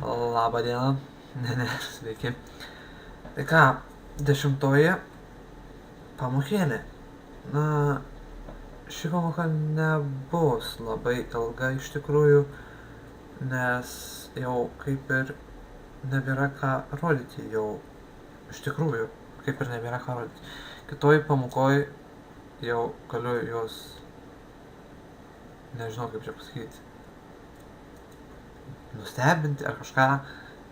Labą dieną. Ne, sveiki. Tai ką, 10 pamokėlė. Na, ši pamoka nebus labai ilga iš tikrųjų, nes jau kaip ir nebėra ką rodyti jau. Iš tikrųjų, kaip ir nebėra ką rodyti. Kitoj pamokoj jau galiu juos, nežinau kaip čia pasakyti, nustebinti ar kažką,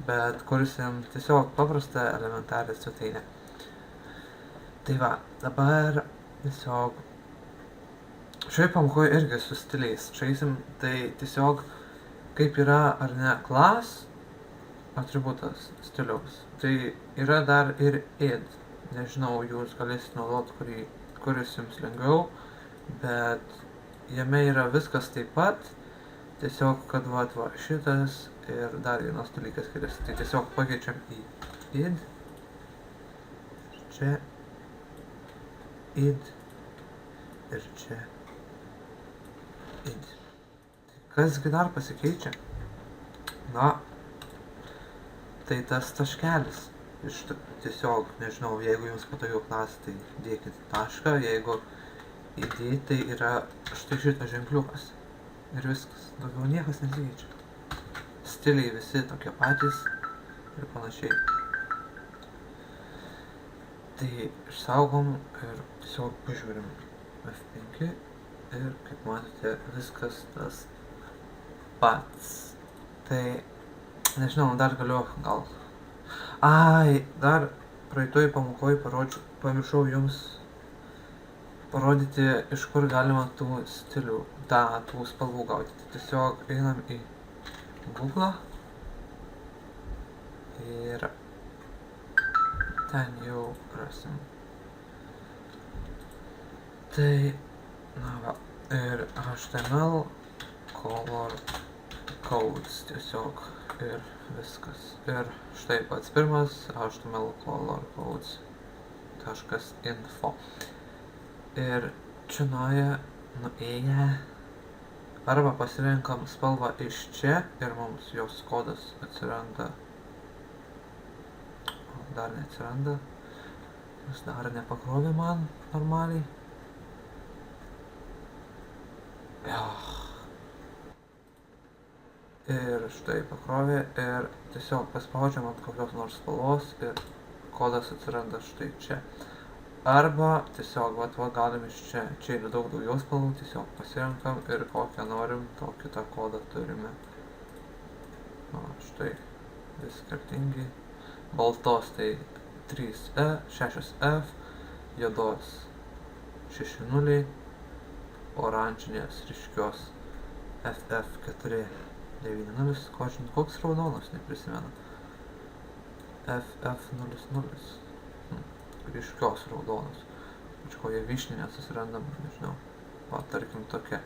bet kursim tiesiog paprastą elementarią svetainę. Tai va, dabar tiesiog šioje pamokoje irgi su stiliais žaisim, tai tiesiog kaip yra ar ne class atributas stiliaus. Tai yra dar ir id. Nežinau, jūs galėsite naudoti, kuris jums lengviau, bet jame yra viskas taip pat, tiesiog kad va šitas ir dar vienas dalykas skiriasi. Tai tiesiog pakeičiam į id, čia id ir čia id. Kasgi dar pasikeičia? Na, tai tas taškelis. Tiesiog, nežinau, jeigu jums patogiau klasė, tai dėkit tašką, jeigu įdėti, tai yra štai šitas ženkliukas. Ir viskas, daugiau niekas nesikeičia. Stiliai visi tokie patys ir panašiai. Tai išsaugom ir tiesiog pažiūrim F5 ir kaip matote viskas tas pats. Tai nežinau, dar galiu gal. Ai, dar praeitoj pamokoj pamiršau jums parodyti, iš kur galima tų stilių, tų spalvų gauti. Tai tiesiog einam į Google ir ten jau rasim. Tai, na va, ir HTML color codes tiesiog ir viskas. Ir štai pats pirmas HTML color codes.info. Ir činoje nuėję arba pasirenkam spalvą iš čia ir mums jos kodas atsiranda. Dar neatsiranda. Jis dar nepakrovė man normaliai. Ir štai pakrovė ir tiesiog paspaudžiam ant kokios nors spalvos ir kodas atsiranda štai čia. Arba tiesiog galim iš čia. Čia yra daug daugiau spalvų, tiesiog pasirenkam ir kokią norim, tokį tą kodą turime. Štai, vis skirtingi. Baltos tai 3E, 6F, juodos 6.0, oranžinės ryškios FF4. 9.0, koks raudonas, neprisimenu. FF00. Ryškios raudonos. Kažkoje vyšninės susirandam, nežinau. Va, tarkim tokia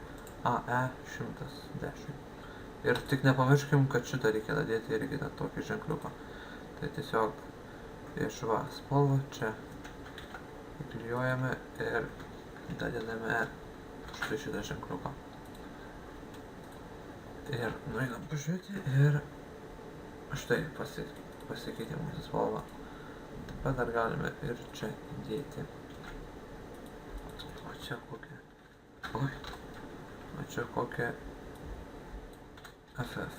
AE110. Ir tik nepamirškim, kad šitą reikia dadėti irgi tokį ženkliuką. Tai tiesiog iš va spalvą čia įklijuojame ir dadedame štai šitą ženkliuką. Ir nueinam pažiūrėti ir štai pasikeitė mūsų spalva. Taip pat dar galime ir čia įdėti. O čia kokia. O čia kokia FF.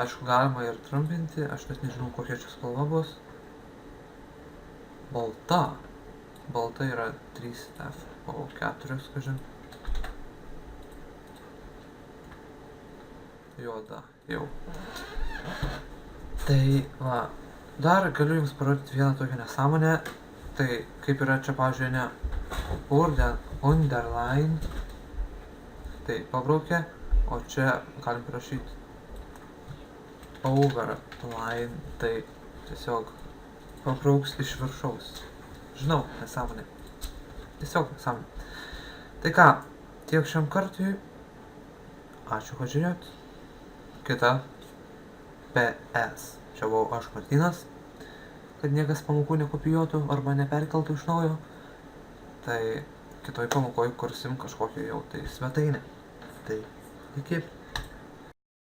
Aišku, galima ir trumpinti, aš net nežinau kokia čia spalva bus. Balta. Balta yra 3F, o 4, kažin. Juoda, jau. Tai va, dar galiu jums parodyti vieną tokią nesąmonę. Tai kaip yra čia, pavyzdžiui, ne underline, tai pabraukė, o čia galim parašyti overline, tai tiesiog pabrauks iš viršaus. Žinau, nesąmonė. Tiesiog nesąmonė. Tai ką, tiek šiam kartui. Ačiū, kad žiūrėjot. Kita PS. Čia buvau aš, Martynas, kad niekas pamokų nekopijuotų arba neperkeltų iš naujo. Tai kitoj pamokoj kursim kažkokią jau tai svetainę. Tai iki.